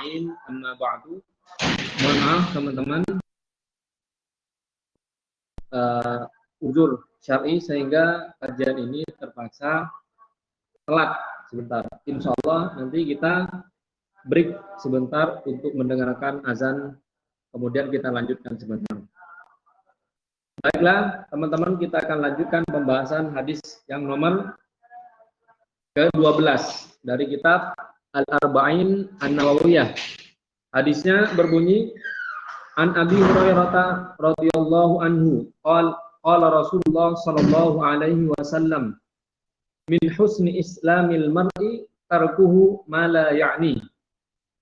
ajma'in, amma ba'du. Mohon maaf teman-teman, uzur syar'i sehingga kajian ini terpaksa telat sebentar. Insya Allah nanti kita break sebentar untuk mendengarkan azan, kemudian kita lanjutkan sebentar. Baiklah teman-teman, kita akan lanjutkan pembahasan hadis yang nomor ke-12 dari kitab Al-Arba'in An-Nawawiyah. Hadisnya berbunyi, An Abi Hurairah radhiyallahu anhu qala Rasulullah sallallahu alaihi wasallam, min husni islamil mar'i tarkuhu ma la ya'ni.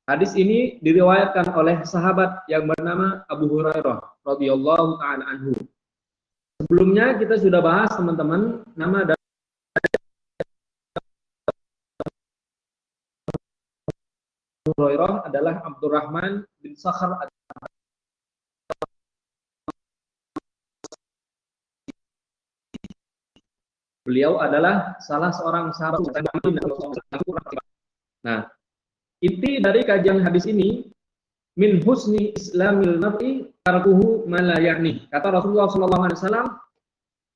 Hadis ini diriwayatkan oleh sahabat yang bernama Abu Hurairah radhiyallahu ta'ala anhu. Sebelumnya kita sudah bahas teman-teman, nama dari Abu Hurairah adalah Abdurrahman bin Sakhar. Beliau adalah salah seorang sahabat. Nah, inti dari kajian hadis ini, min husni islamil mar'i tarkuhu ma la ya'ni. Kata Rasulullah SAW,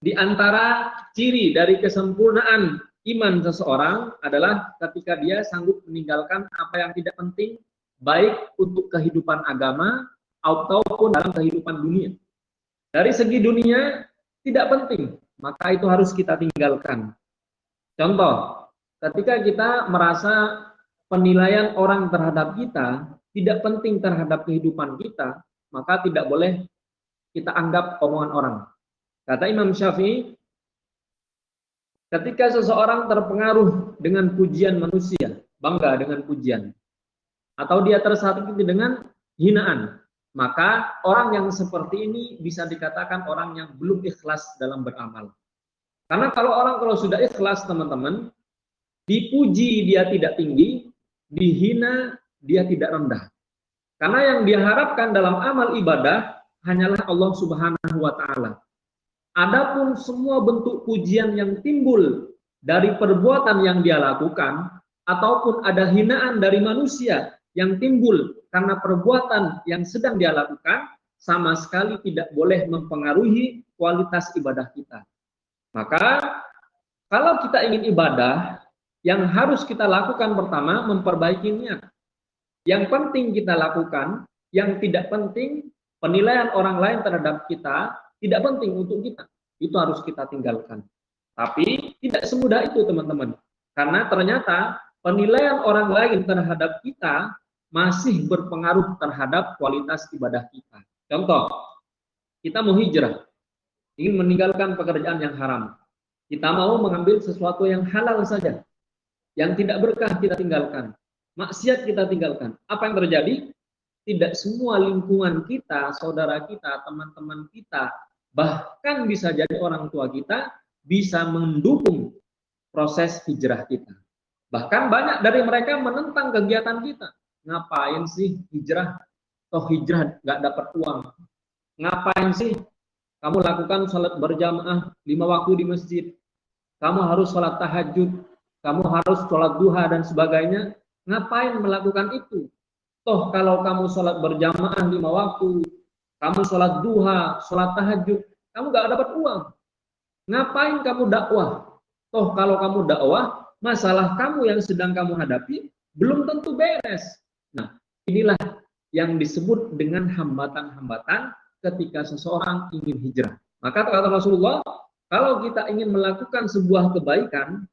di antara ciri dari kesempurnaan iman seseorang adalah ketika dia sanggup meninggalkan apa yang tidak penting, baik untuk kehidupan agama ataupun dalam kehidupan dunia. Dari segi dunia tidak penting, maka itu harus kita tinggalkan. Contoh, ketika kita merasa penilaian orang terhadap kita tidak penting terhadap kehidupan kita, maka tidak boleh kita anggap omongan orang. Kata Imam Syafi'i, ketika seseorang terpengaruh dengan pujian manusia, bangga dengan pujian, atau dia tersakiti dengan hinaan, maka orang yang seperti ini bisa dikatakan orang yang belum ikhlas dalam beramal. Karena kalau sudah ikhlas teman-teman, dipuji dia tidak tinggi, dihina dia tidak rendah. Karena yang diharapkan dalam amal ibadah hanyalah Allah Subhanahu wa Ta'ala. Adapun semua bentuk pujian yang timbul dari perbuatan yang dia lakukan, ataupun ada hinaan dari manusia yang timbul karena perbuatan yang sedang dia lakukan, sama sekali tidak boleh mempengaruhi kualitas ibadah kita. Maka kalau kita ingin ibadah, yang harus kita lakukan pertama memperbaiki niat. Yang penting kita lakukan, yang tidak penting penilaian orang lain terhadap kita tidak penting untuk kita. Itu harus kita tinggalkan. Tapi tidak semudah itu teman-teman. Karena ternyata penilaian orang lain terhadap kita masih berpengaruh terhadap kualitas ibadah kita. Contoh, kita mau hijrah, ingin meninggalkan pekerjaan yang haram. Kita mau mengambil sesuatu yang halal saja. Yang tidak berkah kita tinggalkan. Maksiat kita tinggalkan. Apa yang terjadi? Tidak semua lingkungan kita, saudara kita, teman-teman kita, bahkan bisa jadi orang tua kita, bisa mendukung proses hijrah kita. Bahkan banyak dari mereka menentang kegiatan kita. Ngapain sih hijrah? Toh hijrah nggak dapat uang. Ngapain sih kamu lakukan sholat berjamaah 5 waktu di masjid? Kamu harus sholat tahajud, kamu harus sholat duha dan sebagainya. Ngapain melakukan itu? Toh kalau kamu sholat berjamaah 5 waktu, kamu sholat duha, sholat tahajud, kamu gak dapat uang. Ngapain kamu dakwah? Toh kalau kamu dakwah, masalah kamu yang sedang kamu hadapi belum tentu beres. Nah, inilah yang disebut dengan hambatan-hambatan ketika seseorang ingin hijrah. Maka kata Rasulullah, kalau kita ingin melakukan sebuah kebaikan,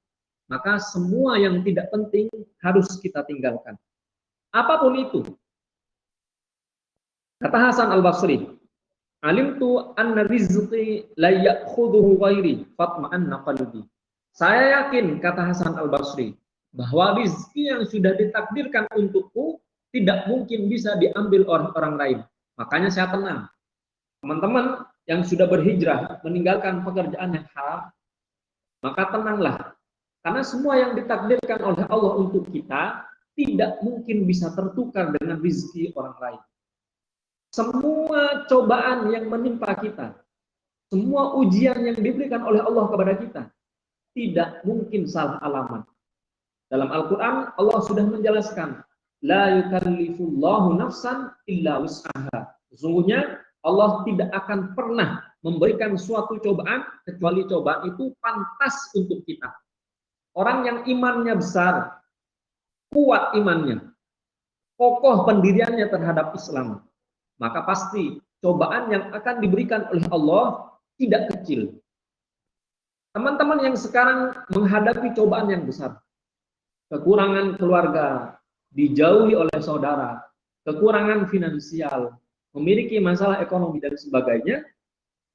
maka semua yang tidak penting harus kita tinggalkan. Apapun itu. Kata Hasan Al-Basri, alimtu anna rizqi la ya'khudhuhu ghairi fatma'anna qalbi. Saya yakin, kata Hasan Al-Basri, bahwa rizki yang sudah ditakdirkan untukku tidak mungkin bisa diambil orang lain. Makanya saya tenang. Teman-teman yang sudah berhijrah meninggalkan pekerjaan yang haram, maka tenanglah. Karena semua yang ditakdirkan oleh Allah untuk kita tidak mungkin bisa tertukar dengan rezeki orang lain. Semua cobaan yang menimpa kita, semua ujian yang diberikan oleh Allah kepada kita, tidak mungkin salah alamat. Dalam Al-Quran, Allah sudah menjelaskan, La yukallifullahu nafsan illa wus'aha. Sesungguhnya Allah tidak akan pernah memberikan suatu cobaan kecuali cobaan itu pantas untuk kita. Orang yang imannya besar, kuat imannya, kokoh pendiriannya terhadap Islam, maka pasti cobaan yang akan diberikan oleh Allah tidak kecil. Teman-teman yang sekarang menghadapi cobaan yang besar, kekurangan keluarga, dijauhi oleh saudara, kekurangan finansial, memiliki masalah ekonomi dan sebagainya,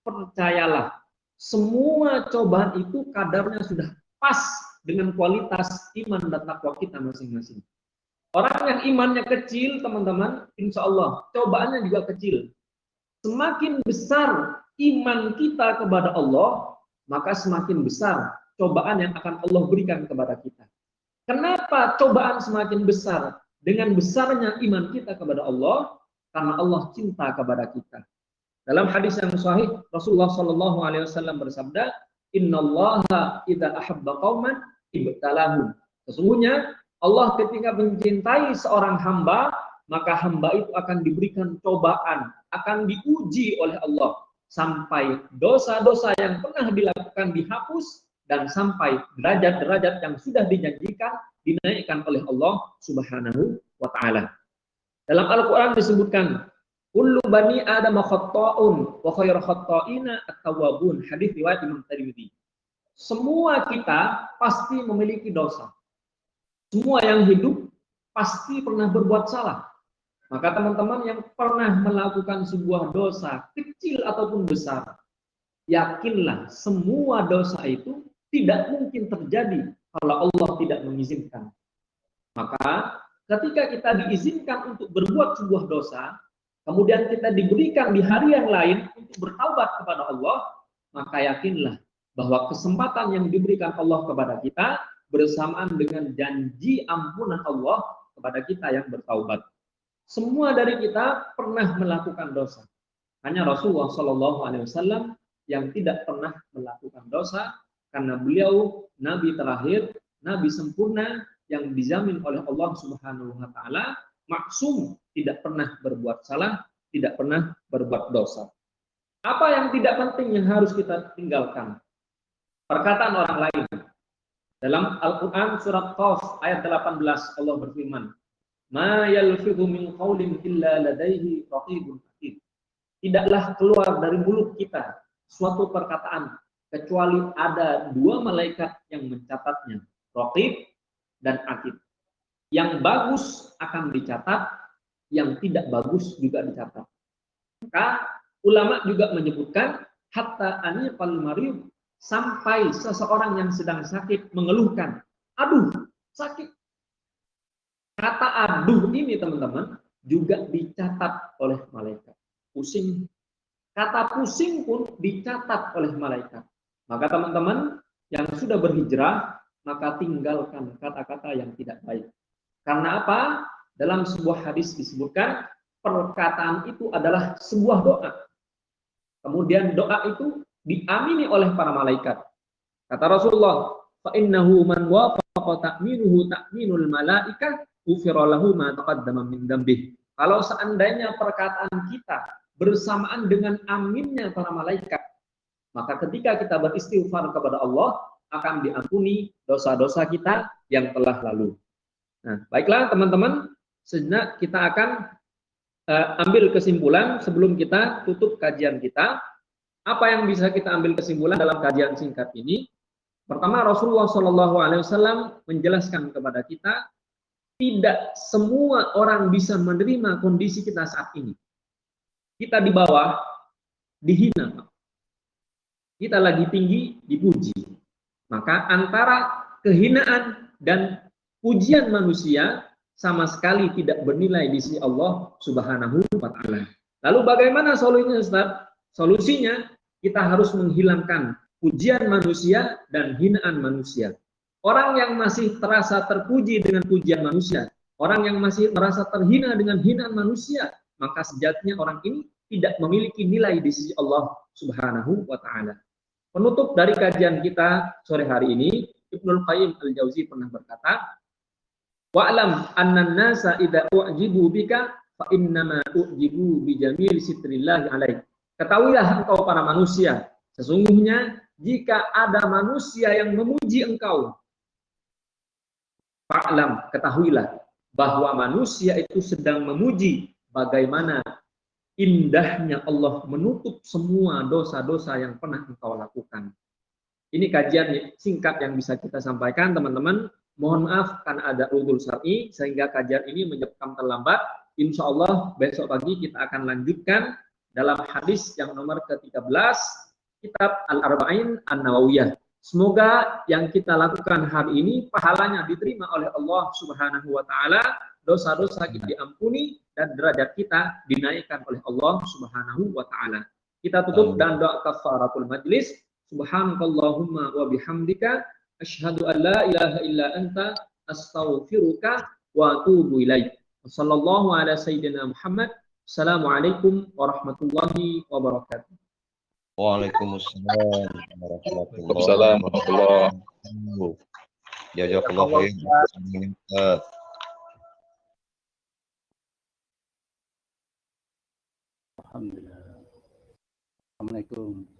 percayalah, semua cobaan itu kadarnya sudah pas dengan kualitas iman dan takwa kita masing-masing. Orang yang imannya kecil, teman-teman, insya Allah cobaannya juga kecil. Semakin besar iman kita kepada Allah, maka semakin besar cobaan yang akan Allah berikan kepada kita. Kenapa cobaan semakin besar? Dengan besarnya iman kita kepada Allah, karena Allah cinta kepada kita. Dalam hadis yang sahih, Rasulullah Shallallahu Alaihi Wasallam bersabda, Innallaha idza ahabba qauman ibtalahum. Sesungguhnya Allah ketika mencintai seorang hamba, maka hamba itu akan diberikan cobaan, akan diuji oleh Allah sampai dosa-dosa yang pernah dilakukan dihapus dan sampai derajat-derajat yang sudah dijanjikan dinaikkan oleh Allah Subhanahu wa taala. Dalam Al-Qur'an disebutkan kullu bani adam khata'un wa khairu khata'ina at-tawwabun, hadis riwayat Imam Tirmidzi. Semua kita pasti memiliki dosa. Semua yang hidup pasti pernah berbuat salah. Maka teman-teman yang pernah melakukan sebuah dosa, kecil ataupun besar, yakinlah semua dosa itu tidak mungkin terjadi kalau Allah tidak mengizinkan. Maka ketika kita diizinkan untuk berbuat sebuah dosa, kemudian kita diberikan di hari yang lain untuk bertaubat kepada Allah, maka yakinlah bahwa kesempatan yang diberikan Allah kepada kita bersamaan dengan janji ampunan Allah kepada kita yang bertaubat. Semua dari kita pernah melakukan dosa. Hanya Rasulullah Shallallahu Alaihi Wasallam yang tidak pernah melakukan dosa, karena beliau Nabi terakhir, Nabi sempurna yang dijamin oleh Allah Subhanahu Wa Taala, maksum, tidak pernah berbuat salah, tidak pernah berbuat dosa. Apa yang tidak penting yang harus kita tinggalkan? Perkataan orang lain. Dalam Al-Quran surat Qaf ayat 18 Allah berfirman, Ma yalfidhu min qawlin illa ladaihi raqibun atid. Tidaklah keluar dari mulut kita suatu perkataan kecuali ada dua malaikat yang mencatatnya, raqib dan atid. Yang bagus akan dicatat, yang tidak bagus juga dicatat. Maka ulama juga menyebutkan hatta anifal marid, sampai seseorang yang sedang sakit mengeluhkan, aduh sakit. Kata aduh ini teman-teman juga dicatat oleh malaikat. Pusing. Kata pusing pun dicatat oleh malaikat. Maka teman-teman yang sudah berhijrah, maka tinggalkan kata-kata yang tidak baik. Karena apa? Dalam sebuah hadis disebutkan, perkataan itu adalah sebuah doa. Kemudian doa itu diamini oleh para malaikat. Kata Rasulullah, fa innahu man wafaqa ta'minuhu ta'minul malaikah ufira lahu ma taqaddama min dzambih. Kalau seandainya perkataan kita bersamaan dengan aminnya para malaikat, maka ketika kita beristighfar kepada Allah akan diampuni dosa-dosa kita yang telah lalu. Nah, baiklah teman-teman, sejenak kita akan ambil kesimpulan sebelum kita tutup kajian kita. Apa yang bisa kita ambil kesimpulan dalam kajian singkat ini? Pertama, Rasulullah SAW menjelaskan kepada kita, tidak semua orang bisa menerima kondisi kita saat ini. Kita di bawah, dihina. Kita lagi tinggi, dipuji. Maka antara kehinaan dan pujian manusia sama sekali tidak bernilai di sisi Allah Subhanahu wa Ta'ala. Lalu bagaimana solusinya, Ustaz? Solusinya kita harus menghilangkan pujian manusia dan hinaan manusia. Orang yang masih terasa terpuji dengan pujian manusia, orang yang masih merasa terhina dengan hinaan manusia, maka sejatinya orang ini tidak memiliki nilai di sisi Allah Subhanahu wa Ta'ala. Penutup dari kajian kita sore hari ini, Ibnul Qayyim Al-Jauzi pernah berkata, Wa'lam annan nasa idza u'jibu bika fa innama u'jibu bi jamil sitrillahi alaik. Ketahuilah engkau para manusia, sesungguhnya jika ada manusia yang memuji engkau, fa'lam, ketahuilah bahwa manusia itu sedang memuji bagaimana indahnya Allah menutup semua dosa-dosa yang pernah engkau lakukan. Ini kajian singkat yang bisa kita sampaikan, teman-teman. Mohon maaf karena ada udhur syar'i sehingga kajian ini menyebabkan terlambat. Insya Allah besok pagi kita akan lanjutkan dalam hadis yang nomor ke-13 kitab Al-Arba'in An-Nawawiyah. Semoga yang kita lakukan hari ini pahalanya diterima oleh Allah Subhanahu wa taala, dosa-dosa kita diampuni dan derajat kita dinaikkan oleh Allah Subhanahu wa taala. Kita tutup dan doa kafaratul majlis. Subhanakallahumma wa bihamdika asyhadu an la ilaha illa anta astaghfiruka wa atubu ilaik. Wassallallahu ala sayyidina Muhammad. Assalamualaikum warahmatullahi wabarakatuh. Waalaikumsalam warahmatullahi wabarakatuh. Jazakallahu khairan. Alhamdulillah. Assalamualaikum.